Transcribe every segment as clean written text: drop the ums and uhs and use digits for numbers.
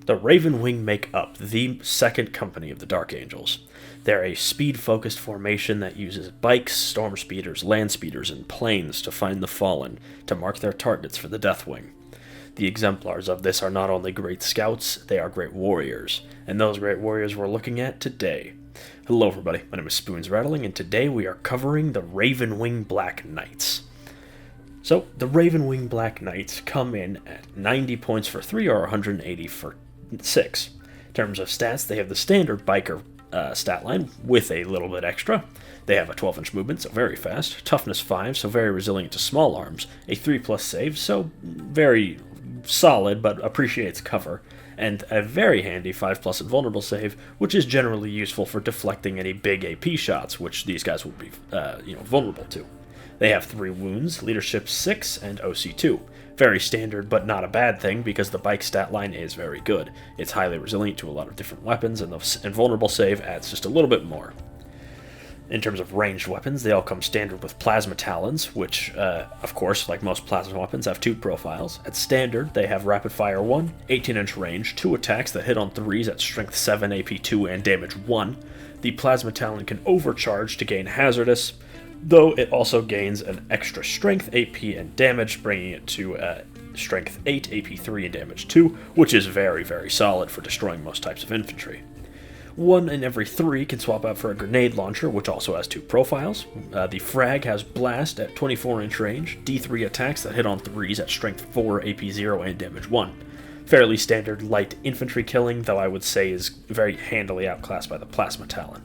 The Ravenwing make up the second company of the Dark Angels. They're a speed-focused formation that uses bikes, storm speeders, land speeders, and planes to find the fallen, to mark their targets for the Deathwing. The exemplars of this are not only great scouts, they are great warriors, and those great warriors we're looking at today. Hello everybody, my name is Spoons Rattling, and today we are covering the Ravenwing Black Knights. So, the Ravenwing Black Knights come in at 90 points for 3 or 180 for 6. In terms of stats, they have the standard biker stat line with a little bit extra. They have a 12-inch movement, so very fast, toughness 5, so very resilient to small arms, a 3+ save, so very solid but appreciates cover, and a very handy 5+ invulnerable save, which is generally useful for deflecting any big AP shots, which these guys will be vulnerable to. They have 3 wounds, leadership 6, and OC 2. Very standard, but not a bad thing, because the bike stat line is very good. It's highly resilient to a lot of different weapons, and the invulnerable save adds just a little bit more. In terms of ranged weapons, they all come standard with plasma talons, which, of course, like most plasma weapons, have 2 profiles. At standard, they have rapid fire 1, 18-inch range, 2 attacks that hit on 3s at strength 7, AP 2, and damage 1. The plasma talon can overcharge to gain hazardous, though it also gains an extra strength, AP, and damage, bringing it to strength 8, AP 3, and damage 2, which is very, very solid for destroying most types of infantry. 1 in every 3 can swap out for a grenade launcher, which also has 2 profiles. The frag has blast at 24-inch range, D3 attacks that hit on 3s at strength 4, AP 0, and damage 1. Fairly standard light infantry killing, though I would say is very handily outclassed by the plasma talon.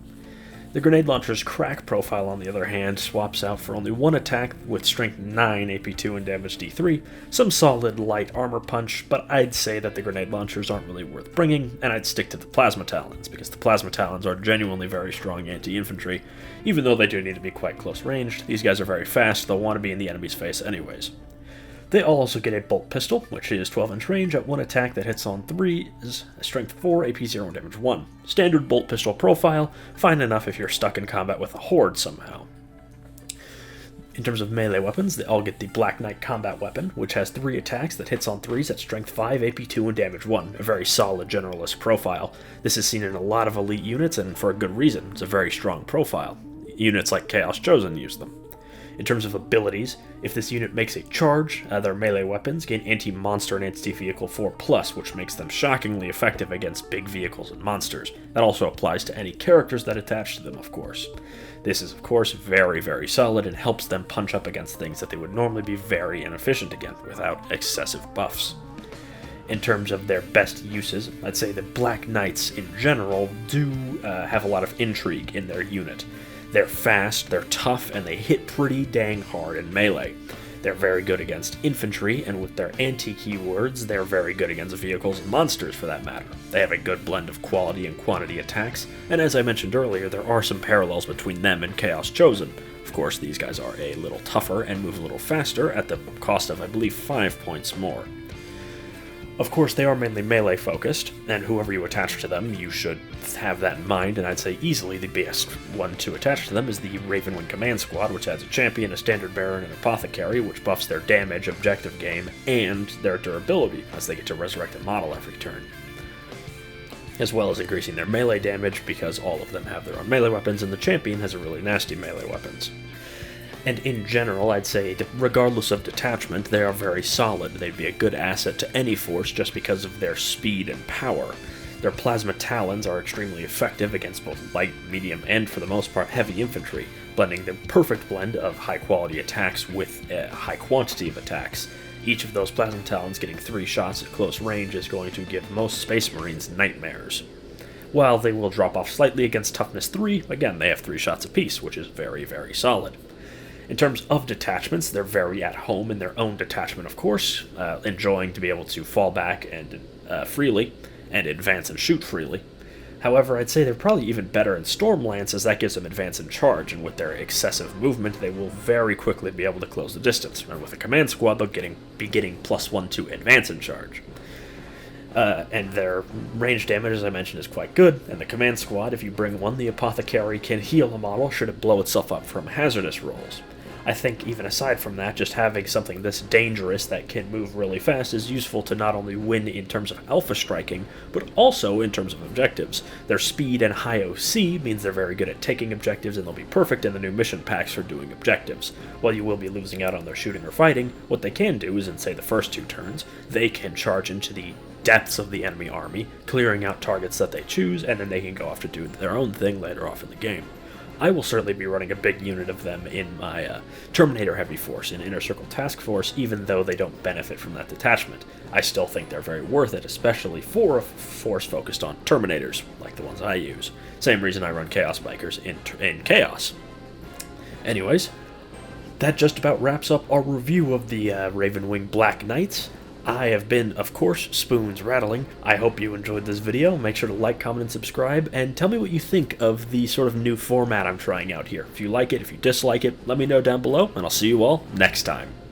The grenade launcher's crack profile, on the other hand, swaps out for only 1 attack with strength 9, AP 2, and damage D3, some solid light armor punch, but I'd say that the grenade launchers aren't really worth bringing, and I'd stick to the plasma talons, because the plasma talons are genuinely very strong anti-infantry. Even though they do need to be quite close ranged, these guys are very fast, they'll want to be in the enemy's face anyways. They also get a bolt pistol, which is 12-inch range at 1 attack that hits on 3s, strength 4, AP 0, and damage 1. Standard bolt pistol profile, fine enough if you're stuck in combat with a horde somehow. In terms of melee weapons, they all get the Black Knight combat weapon, which has 3 attacks that hits on 3s at strength 5, AP 2, and damage 1, a very solid generalist profile. This is seen in a lot of elite units, and for a good reason. It's a very strong profile. Units like Chaos Chosen use them. In terms of abilities, if this unit makes a charge, their melee weapons gain anti-monster and anti-vehicle 4+, which makes them shockingly effective against big vehicles and monsters. That also applies to any characters that attach to them, of course. This is, of course, very, very solid and helps them punch up against things that they would normally be very inefficient against without excessive buffs. In terms of their best uses, I'd say the Black Knights in general do have a lot of intrigue in their unit. They're fast, they're tough, and they hit pretty dang hard in melee. They're very good against infantry, and with their anti-keywords, they're very good against vehicles and monsters for that matter. They have a good blend of quality and quantity attacks, and as I mentioned earlier, there are some parallels between them and Chaos Chosen. Of course, these guys are a little tougher and move a little faster at the cost of, I believe, 5 points more. Of course, they are mainly melee focused, and whoever you attach to them, you should have that in mind, and I'd say easily the best one to attach to them is the Ravenwing Command Squad, which adds a champion, a standard bearer, and an apothecary, which buffs their damage, objective gain, and their durability, as they get to resurrect a model every turn. As well as increasing their melee damage, because all of them have their own melee weapons, and the champion has a really nasty melee weapons. And in general, I'd say, regardless of detachment, they are very solid. They'd be a good asset to any force just because of their speed and power. Their plasma talons are extremely effective against both light, medium, and, for the most part, heavy infantry, blending the perfect blend of high-quality attacks with a high quantity of attacks. Each of those plasma talons getting 3 shots at close range is going to give most Space Marines nightmares. While they will drop off slightly against toughness 3, again, they have 3 shots apiece, which is very, very solid. In terms of detachments, they're very at home in their own detachment, of course, enjoying to be able to fall back and freely, and advance and shoot freely. However, I'd say they're probably even better in Stormlance, as that gives them advance and charge, and with their excessive movement, they will very quickly be able to close the distance. And with a command squad, they'll be getting +1 to advance and charge. And their range damage, as I mentioned, is quite good, and the command squad, if you bring one, the apothecary can heal a model should it blow itself up from hazardous rolls. I think even aside from that, just having something this dangerous that can move really fast is useful to not only win in terms of alpha striking, but also in terms of objectives. Their speed and high OC means they're very good at taking objectives, and they'll be perfect in the new mission packs for doing objectives. While you will be losing out on their shooting or fighting, what they can do is in, say, the first 2 turns, they can charge into the depths of the enemy army, clearing out targets that they choose, and then they can go off to do their own thing later off in the game. I will certainly be running a big unit of them in my Terminator Heavy Force in Inner Circle Task Force, even though they don't benefit from that detachment. I still think they're very worth it, especially for a force focused on Terminators, like the ones I use. Same reason I run Chaos Bikers in Chaos. Anyways, that just about wraps up our review of the Ravenwing Black Knights. I have been, of course, Spoons Rattling. I hope you enjoyed this video. Make sure to like, comment, and subscribe, and tell me what you think of the sort of new format I'm trying out here. If you like it, if you dislike it, let me know down below, and I'll see you all next time.